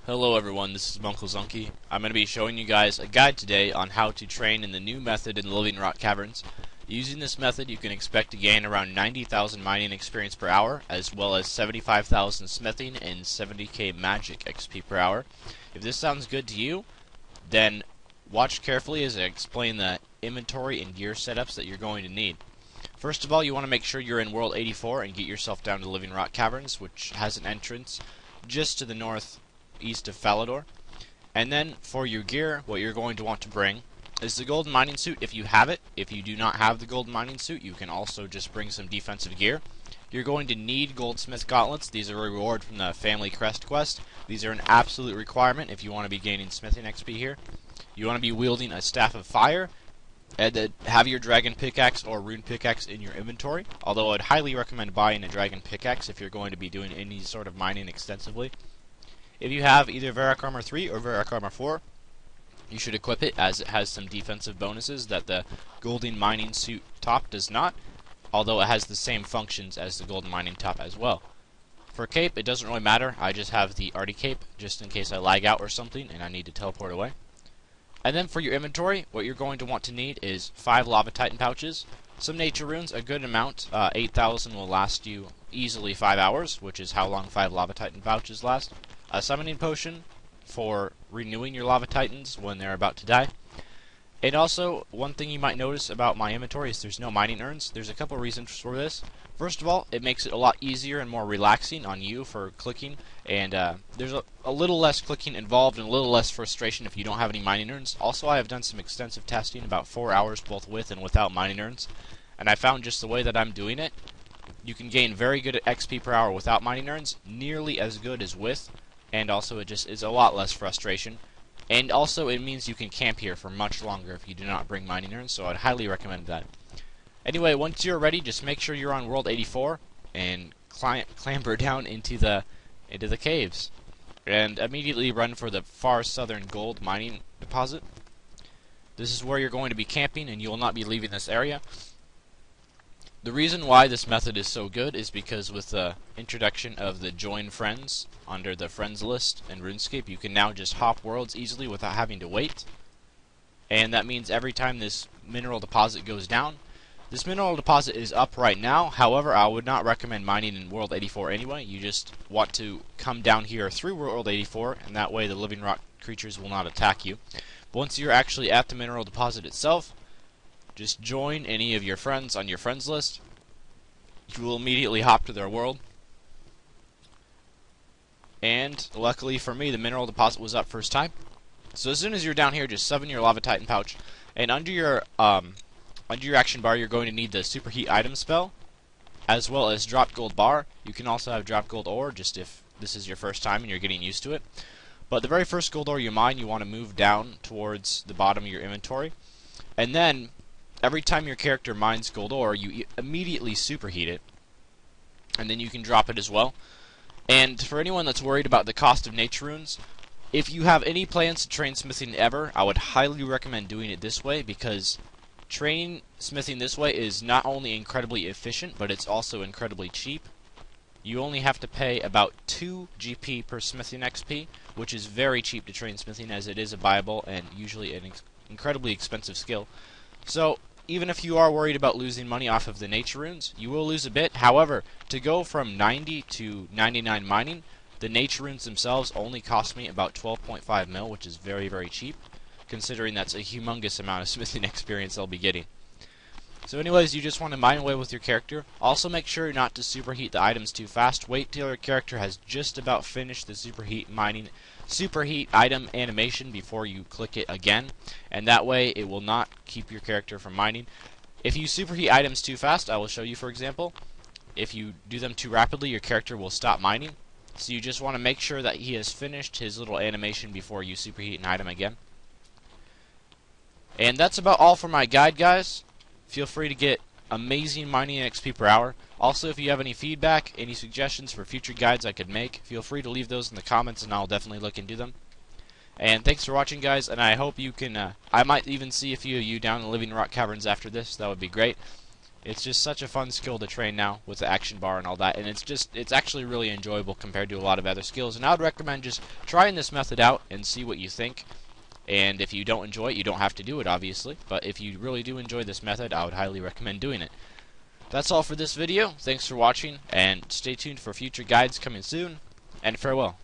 Hello everyone, this is munclesonkey. I'm going to be showing you guys a guide today on how to train in the new method in the Living Rock Caverns. Using this method you can expect to gain around 90,000 mining experience per hour, as well as 75,000 smithing and 70k magic XP per hour. If this sounds good to you, then watch carefully as I explain the inventory and gear setups that you're going to need. First of all, you want to make sure you're in World 84 and get yourself down to the Living Rock Caverns, which has an entrance just to the northeast of Falador. And then for your gear, what you're going to want to bring is the golden mining suit if you have it. If you do not have the golden mining suit, you can also just bring some defensive gear. You're going to need goldsmith gauntlets. These are a reward from the family crest quest. These are an absolute requirement if you want to be gaining smithing XP here. You want to be wielding a staff of fire, and then have your dragon pickaxe or rune pickaxe in your inventory, although I'd highly recommend buying a dragon pickaxe if you're going to be doing any sort of mining extensively. If you have either Varrock Armor 3 or Varrock Armor 4, you should equip it, as it has some defensive bonuses that the golden mining suit top does not, although it has the same functions as the golden mining top as well. For cape, it doesn't really matter. I just have the arty cape just in case I lag out or something and I need to teleport away. And then for your inventory, what you're going to want to need is 5 lava titan pouches, some nature runes, a good amount. 8,000 will last you easily 5 hours, which is how long 5 lava titan pouches last. A summoning potion for renewing your lava titans when they're about to die. And also, one thing you might notice about my inventory is there's no mining urns. There's a couple reasons for this. First of all, it makes it a lot easier and more relaxing on you for clicking, and there's a little less clicking involved and a little less frustration if you don't have any mining urns. Also, I have done some extensive testing, about 4 hours both with and without mining urns, and I found just the way that I'm doing it, you can gain very good XP per hour without mining urns, nearly as good as with, and also it just is a lot less frustration. And also it means you can camp here for much longer if you do not bring mining urns, so I'd highly recommend that. Anyway, once you're ready, just make sure you're on World 84 and clamber down into the caves, and immediately run for the far southern gold mining deposit. This is where you're going to be camping, and you will not be leaving this area. The reason why this method is so good is because with the introduction of the join friends under the friends list in RuneScape, you can now just hop worlds easily without having to wait. And that means every time this mineral deposit goes down, this mineral deposit is up right now. However, I would not recommend mining in World 84 anyway. You just want to come down here through World 84, and that way the living rock creatures will not attack you. But once you're actually at the mineral deposit itself, just join any of your friends on your friends list. You will immediately hop to their world. And luckily for me, the mineral deposit was up first time. So as soon as you're down here, just summon your lava titan pouch, and under your action bar, you're going to need the superheat item spell, as well as drop gold bar. You can also have drop gold ore, just if this is your first time and you're getting used to it. But the very first gold ore you mine, you want to move down towards the bottom of your inventory, and then every time your character mines gold ore, you immediately superheat it, and then you can drop it as well. And for anyone that's worried about the cost of nature runes, if you have any plans to train smithing ever, I would highly recommend doing it this way, because training smithing this way is not only incredibly efficient, but it's also incredibly cheap. You only have to pay about 2 GP per smithing XP, which is very cheap to train smithing, as it is a viable and usually an incredibly expensive skill. So even if you are worried about losing money off of the nature runes, you will lose a bit. However, to go from 90 to 99 mining, the nature runes themselves only cost me about 12.5 mil, which is very, very cheap, considering that's a humongous amount of smithing experience I'll be getting. So anyways, you just want to mine away with your character. Also make sure not to superheat the items too fast. Wait till your character has just about finished the superheat item animation before you click it again, and that way it will not keep your character from mining. If you superheat items too fast, I will show you for example, if you do them too rapidly, your character will stop mining. So you just want to make sure that he has finished his little animation before you superheat an item again. And that's about all for my guide, guys. Feel free to get amazing mining XP per hour. Also, if you have any feedback, any suggestions for future guides I could make, feel free to leave those in the comments and I'll definitely look into them. And thanks for watching, guys, and I hope you can, I might even see a few of you down in the Living Rock Caverns after this. That would be great. It's just such a fun skill to train now with the action bar and all that, and it's actually really enjoyable compared to a lot of other skills. And I would recommend just trying this method out and see what you think. And if you don't enjoy it, you don't have to do it, obviously. But if you really do enjoy this method, I would highly recommend doing it. That's all for this video. Thanks for watching, and stay tuned for future guides coming soon, and farewell.